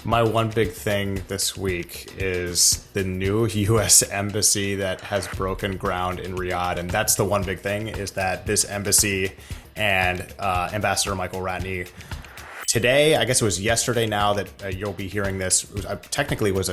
My one big thing this week is the new U.S. embassy that has broken ground in Riyadh, and that's the one big thing is that this embassy and Ambassador Michael Ratney today, I guess it was yesterday now that you'll be hearing this. It was, technically was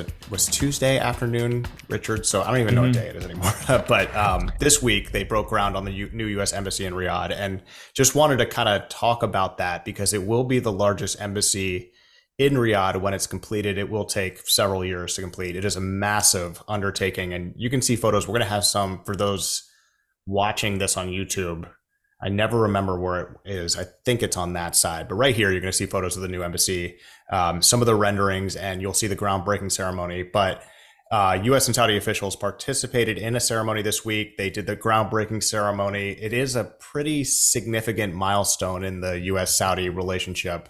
Tuesday afternoon, Richard. So I don't even know what day it is anymore. But this week they broke ground on the new U.S. embassy in Riyadh, and just wanted to kind of talk about that because it will be the largest embassy in Riyadh when it's completed. It will take several years to complete. It is a massive undertaking, and you can see photos. We're going to have some for those watching this on YouTube. I never remember where it is. I think it's on that side, but right here, you're going to see photos of the new embassy, some of the renderings, and you'll see the groundbreaking ceremony. But U.S. and Saudi officials participated in a ceremony this week. They did the groundbreaking ceremony. It is a pretty significant milestone in the U.S. Saudi relationship.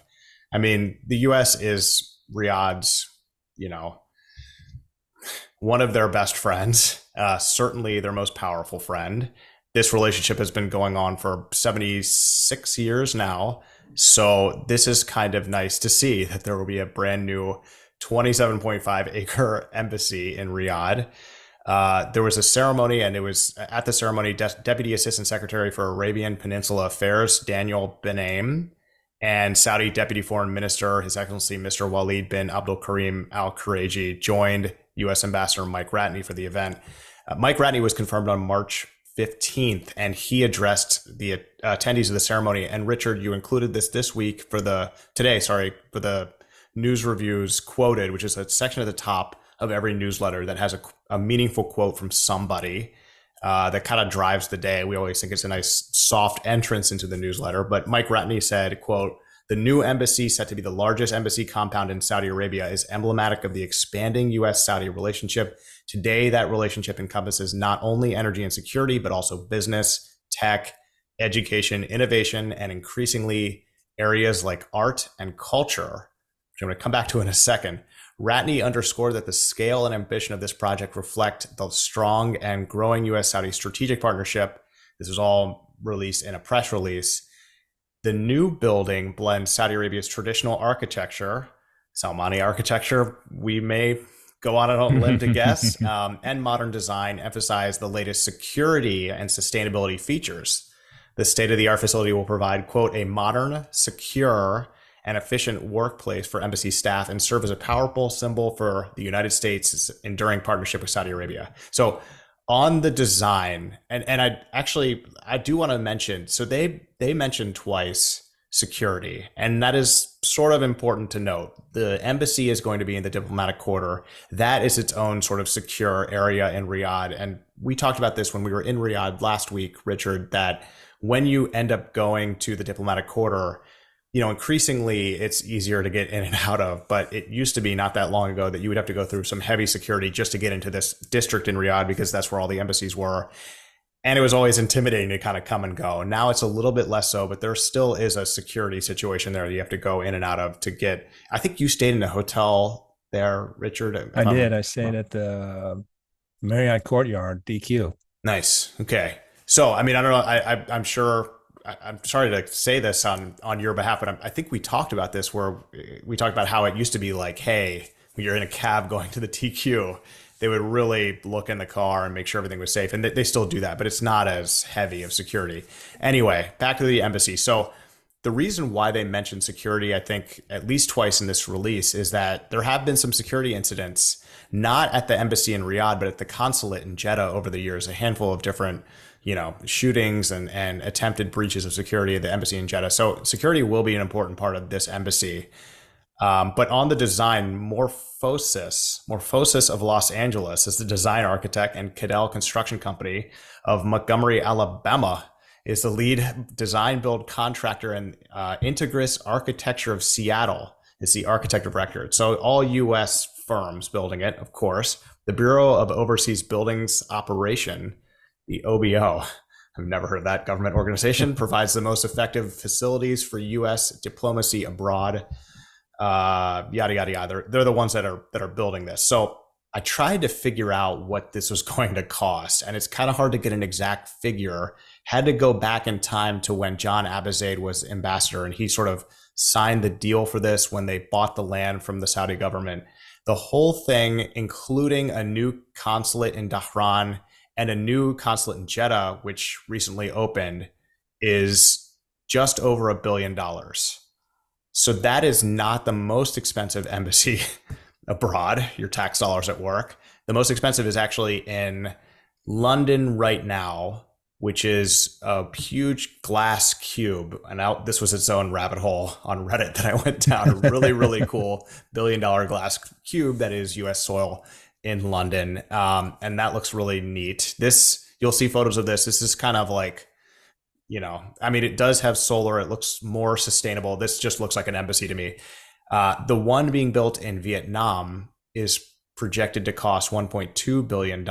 I mean, the U.S. is Riyadh's, one of their best friends, certainly their most powerful friend. This relationship has been going on for 76 years now. So this is kind of nice to see that there will be a brand new 27.5 acre embassy in Riyadh. There was a ceremony, and it was at the ceremony, Deputy Assistant Secretary for Arabian Peninsula Affairs, Daniel Benaim, and Saudi Deputy Foreign Minister, His Excellency Mr. Waleed bin Abdulkarim Al-Khuraiji joined U.S. Ambassador Mike Ratney for the event. Mike Ratney was confirmed on March 15th, and he addressed the attendees of the ceremony. And Richard, you included this week for the news reviews quoted, which is a section at the top of every newsletter that has a meaningful quote from somebody that kind of drives the day. We always think it's a nice soft entrance into the newsletter, but Mike Ratney said, quote, "The new embassy, set to be the largest embassy compound in Saudi Arabia, is emblematic of the expanding U.S.-Saudi relationship. Today, that relationship encompasses not only energy and security, but also business, tech, education, innovation, and increasingly areas like art and culture," which I'm going to come back to in a second. Ratney underscored that the scale and ambition of this project reflect the strong and growing U.S.-Saudi strategic partnership. This is all released in a press release. The new building blends Saudi Arabia's traditional architecture, Salmani architecture, we may go on a limb to guess, and modern design, emphasize the latest security and sustainability features. The state-of-the-art facility will provide, quote, "a modern, secure, and efficient workplace for embassy staff and serve as a powerful symbol for the United States' enduring partnership with Saudi Arabia." So on the design, and I do want to mention, so they mentioned twice security, and that is sort of important to note. The embassy is going to be in the diplomatic quarter. That is its own sort of secure area in Riyadh. And we talked about this when we were in Riyadh last week, Richard, that when you end up going to the diplomatic quarter, increasingly it's easier to get in and out of, but it used to be not that long ago that you would have to go through some heavy security just to get into this district in Riyadh because that's where all the embassies were. And it was always intimidating to kind of come and go. Now it's a little bit less so, but there still is a security situation there that you have to go in and out of to get. I think you stayed in a hotel there, Richard. I did. I stayed at the Marriott Courtyard, DQ. Nice. Okay. So, I mean, I don't know. I'm sure. I'm sorry to say this on your behalf, but I think we talked about this where we talked about how it used to be like, hey, when you're in a cab going to the TQ, they would really look in the car and make sure everything was safe. And they still do that, but it's not as heavy of security. Anyway, back to the embassy. So the reason why they mentioned security, I think at least twice in this release, is that there have been some security incidents, not at the embassy in Riyadh, but at the consulate in Jeddah over the years, a handful of different shootings and attempted breaches of security at the embassy in Jeddah. So security will be an important part of this embassy. But on the design, Morphosis of Los Angeles is the design architect, and Cadell Construction Company of Montgomery, Alabama is the lead design build contractor, and Integris Architecture of Seattle is the architect of record. So all U.S. firms building it, of course. The Bureau of Overseas Buildings Operation, the OBO, I've never heard of that government organization, provides the most effective facilities for U.S. diplomacy abroad. Yada, yada, yada. They're the ones that are building this. So I tried to figure out what this was going to cost, and it's kind of hard to get an exact figure. had to go back in time to when John Abizaid was ambassador, and he sort of signed the deal for this when they bought the land from the Saudi government. The whole thing, including a new consulate in Dhahran and a new consulate in Jeddah, which recently opened, is just over $1 billion. So that is not the most expensive embassy abroad, your tax dollars at work. The most expensive is actually in London right now, which is a huge glass cube. And this was its own rabbit hole on Reddit that I went down. A really, really cool $1 billion glass cube that is U.S. soil in London. And that looks really neat. You'll see photos of this. This is kind of like, I mean, it does have solar. It looks more sustainable. This just looks like an embassy to me. The one being built in Vietnam is projected to cost $1.2 billion.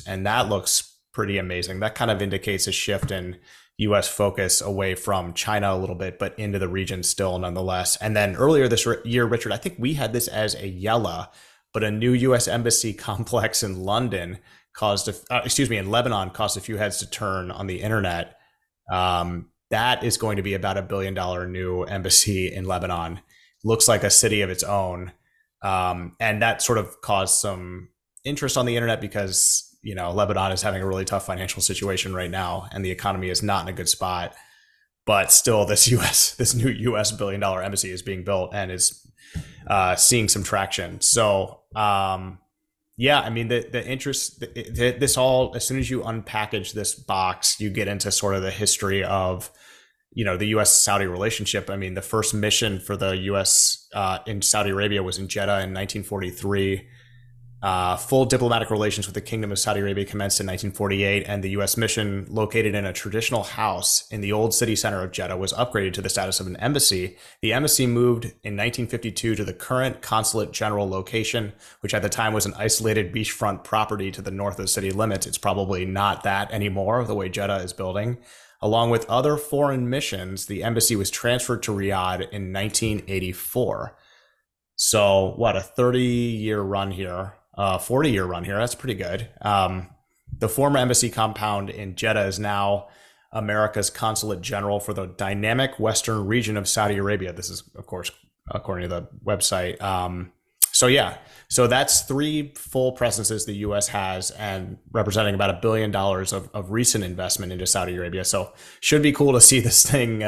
And that looks pretty amazing. That kind of indicates a shift in U.S. focus away from China a little bit, but into the region still nonetheless. And then earlier this year, Richard, I think we had this as a Yella, but a new U.S. embassy complex in Lebanon caused a few heads to turn on the internet. That is going to be about $1 billion new embassy in Lebanon. Looks like a city of its own. And that sort of caused some interest on the internet because, Lebanon is having a really tough financial situation right now and the economy is not in a good spot. But still, this new U.S. $1 billion embassy is being built and is seeing some traction. So, yeah, I mean, the interest, this all, as soon as you unpackage this box, you get into sort of the history of, the U.S.-Saudi relationship. I mean, the first mission for the U.S. In Saudi Arabia was in Jeddah in 1943. Full diplomatic relations with the Kingdom of Saudi Arabia commenced in 1948, and the U.S. mission, located in a traditional house in the old city center of Jeddah, was upgraded to the status of an embassy. The embassy moved in 1952 to the current consulate general location, which at the time was an isolated beachfront property to the north of the city limits. It's probably not that anymore, the way Jeddah is building. Along with other foreign missions, the embassy was transferred to Riyadh in 1984. So, what, a 30-year run here? 40-year run here. That's pretty good. The former embassy compound in Jeddah is now America's consulate general for the dynamic western region of Saudi Arabia. This is, of course, according to the website. So that's 3 full presences the U.S. has and representing about $1 billion of recent investment into Saudi Arabia. So should be cool to see this thing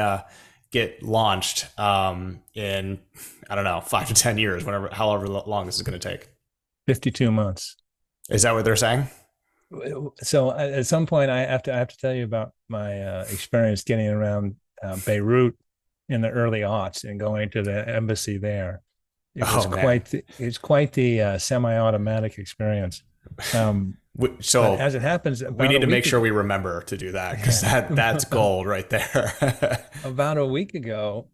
get launched in, I don't know, 5 to 10 years, however long this is going to take. 52 months. Is that what they're saying? So at some point, I have to tell you about my experience getting around Beirut in the early aughts and going to the embassy there. It's quite the semi-automatic experience. So as it happens, we need to make sure we remember to do that because that's gold right there. About a week ago,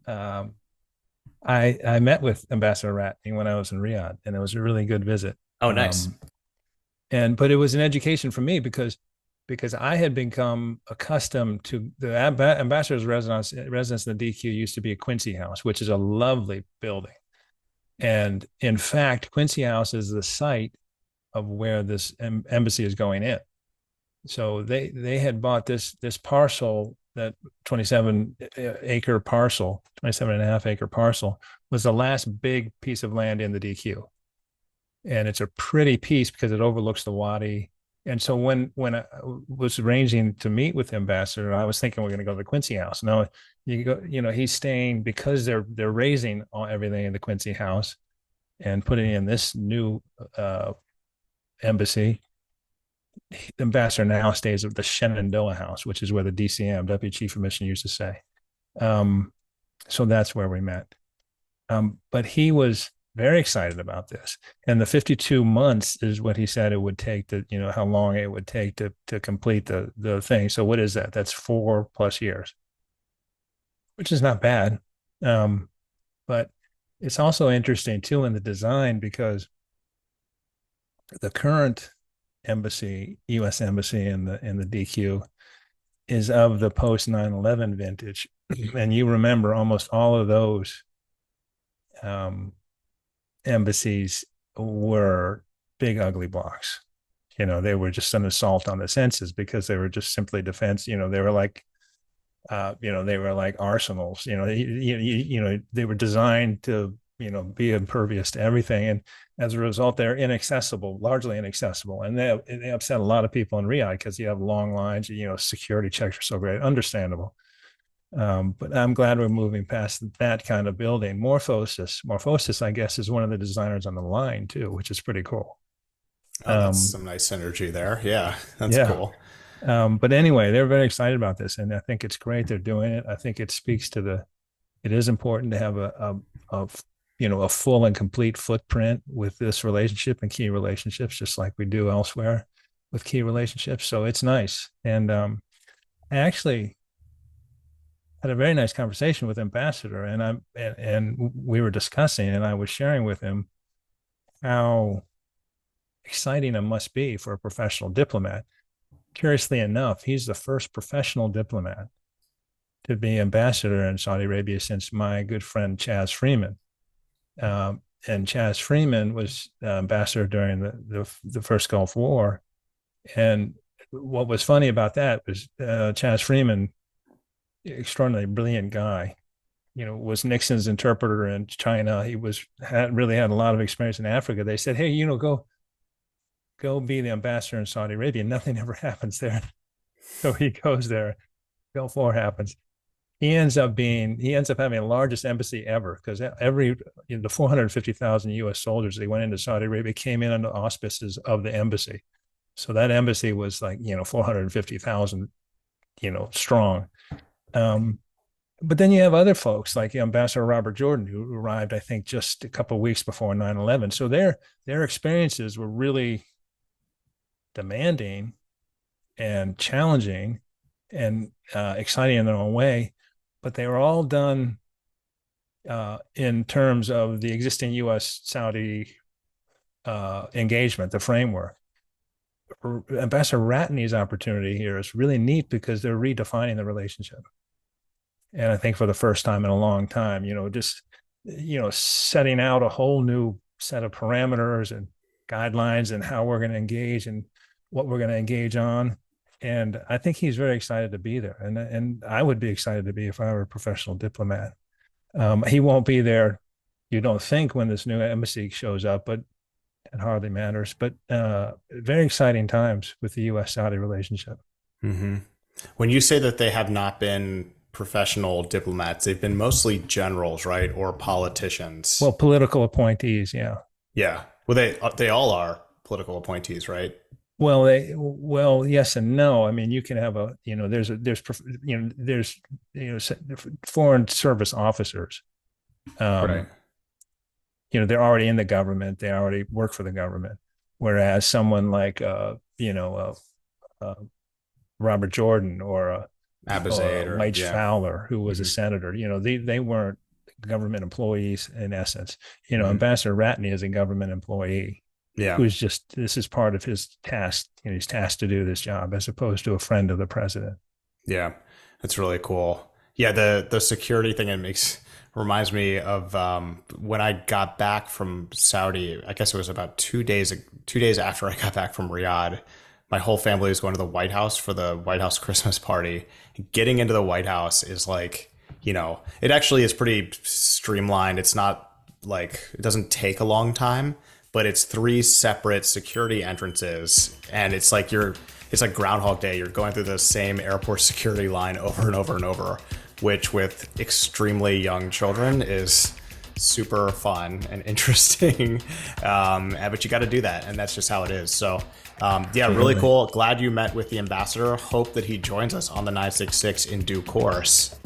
I met with Ambassador Ratney when I was in Riyadh, and it was a really good visit. Oh, nice. But it was an education for me because I had become accustomed to the ambassador's residence in the DQ used to be a Quincy House, which is a lovely building. And in fact, Quincy House is the site of where this embassy is going in. So they had bought this parcel, that 27-acre parcel, 27.5-acre parcel, was the last big piece of land in the DQ. And it's a pretty piece because it overlooks the Wadi. And so when I was arranging to meet with the ambassador, I was thinking we're going to go to the Quincy House. No, he's staying because they're raising everything in the Quincy House and putting in this new embassy. The ambassador now stays at the Shenandoah House, which is where the DCM, Deputy Chief of Mission, used to stay. So that's where we met. But he was very excited about this. And the 52 months is what he said it would take how long it would take to complete the thing. So what is that? That's 4+ years, which is not bad. But it's also interesting too in the design because the current embassy, U.S. embassy in the DQ, is of the post 9/11 vintage, and you remember almost all of those embassies were big ugly blocks. they were just an assault on the senses because they were just simply defense. They were like, they were like arsenals. They were designed to, be impervious to everything, and as a result, they're inaccessible, largely inaccessible, and they upset a lot of people in Riyadh because you have long lines. Security checks are so great, understandable. But I'm glad we're moving past that kind of building. Morphosis, I guess, is one of the designers on the line too, which is pretty cool. Oh, that's some nice synergy there. Yeah, that's Yeah. cool. But anyway, they're very excited about this, and I think it's great they're doing it. I think it speaks to it is important to have a full and complete footprint with this relationship and key relationships, just like we do elsewhere with key relationships. So it's nice. And I actually had a very nice conversation with Ambassador, and we were discussing, and I was sharing with him how exciting it must be for a professional diplomat. Curiously enough, he's the first professional diplomat to be ambassador in Saudi Arabia since my good friend Chaz Freeman. And Chaz Freeman was ambassador during the first Gulf War. And what was funny about that was Chaz Freeman, extraordinarily brilliant guy, was Nixon's interpreter in China. He really had a lot of experience in Africa. They said, hey, go be the ambassador in Saudi Arabia. Nothing ever happens there. So he goes there. Gulf War happens. He ends up having the largest embassy ever, because the 450,000 U.S. soldiers that went into Saudi Arabia came in under the auspices of the embassy. So that embassy was like 450,000 strong. But then you have other folks like Ambassador Robert Jordan, who arrived, I think, just a couple of weeks before 9/11. So their experiences were really demanding and challenging and exciting in their own way, but they were all done in terms of the existing U.S. Saudi engagement, the framework. Ambassador Ratney's opportunity here is really neat because they're redefining the relationship. And I think for the first time in a long time, setting out a whole new set of parameters and guidelines and how we're going to engage and what we're going to engage on. And I think he's very excited to be there. And I would be excited to be if I were a professional diplomat. He won't be there, you don't think, when this new embassy shows up, but it hardly matters. But very exciting times with the U.S. Saudi relationship. Mm-hmm. When you say that they have not been professional diplomats, they've been mostly generals, right? Or politicians. Well, political appointees. Yeah. Yeah. Well, they all are political appointees, right? Well, yes and no. I mean, you can have there's foreign service officers. Right. They're already in the government. They already work for the government. Whereas someone like, Robert Jordan or Abizaid or Mike Fowler, who was a senator, they weren't government employees in essence. Ambassador Ratney is a government employee. Yeah. This is part of his task. He's tasked to do this job as opposed to a friend of the president. Yeah. That's really cool. Yeah. The security thing, reminds me of when I got back from Saudi. I guess it was about 2 days after I got back from Riyadh. My whole family was going to the White House for the White House Christmas party. Getting into the White House is like, it actually is pretty streamlined. It's not like, it doesn't take a long time, but it's 3 separate security entrances. And it's like Groundhog Day. You're going through the same airport security line over and over and over, which with extremely young children is super fun and interesting. But you got to do that. And that's just how it is. So really cool. Glad you met with the ambassador. Hope that he joins us on the 966 in due course.